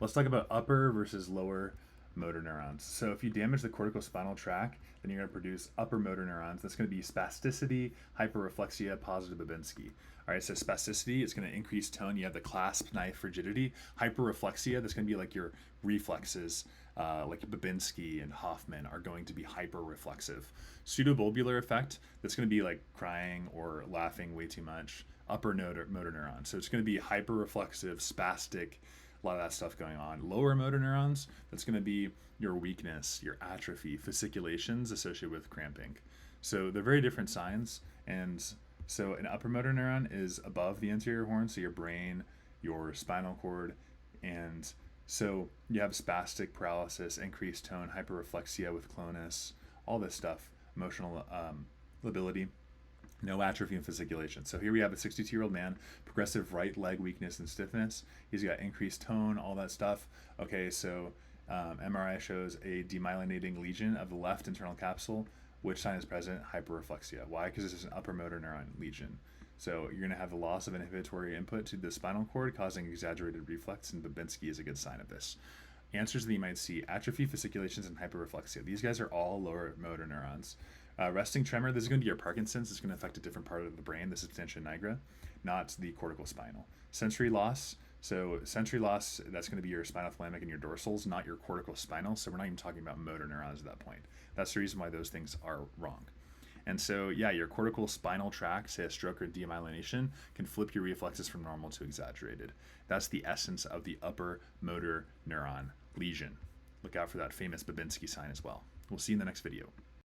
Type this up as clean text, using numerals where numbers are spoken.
Let's talk about upper versus lower motor neurons. So if you damage the corticospinal tract, then you're going to produce upper motor neurons. That's going to be spasticity, hyperreflexia, positive Babinski. All right, so spasticity is going to increase tone. You have the clasp knife rigidity. Hyperreflexia, that's going to be like your reflexes, like Babinski and Hoffman are going to be hyperreflexive. Pseudobulbar effect, that's going to be like crying or laughing way too much. Upper motor neuron. So it's going to be hyperreflexive, spastic, a lot of that stuff going on. Lower motor neurons, that's going to be your weakness, your atrophy, fasciculations associated with cramping. So they're very different signs. And so an upper motor neuron is above the anterior horn, so your brain, your spinal cord, and so you have spastic paralysis, increased tone, hyperreflexia with clonus, all this stuff, emotional lability, no atrophy and fasciculation. So here we have a 62-year-old man, progressive right leg weakness and stiffness. He's got increased tone, all that stuff. Okay, so MRI shows a demyelinating lesion of the left internal capsule. Which sign is present? Hyperreflexia. Why? Because this is an upper motor neuron lesion. So you're going to have a loss of inhibitory input to the spinal cord, causing exaggerated reflex, and Babinski is a good sign of this. Answers that you might see: atrophy, fasciculations, and hyperreflexia. These guys are all lower motor neurons. Resting tremor, this is going to be your Parkinson's. It's going to affect a different part of the brain, the substantia nigra, not the corticospinal. Sensory loss, so sensory loss, that's going to be your spinothalamic and your dorsals, not your corticospinal. So we're not even talking about motor neurons at that point. That's the reason why those things are wrong. And so, yeah, your cortical spinal tract, say a stroke or demyelination, can flip your reflexes from normal to exaggerated. That's the essence of the upper motor neuron lesion. Look out for that famous Babinski sign as well. We'll see you in the next video.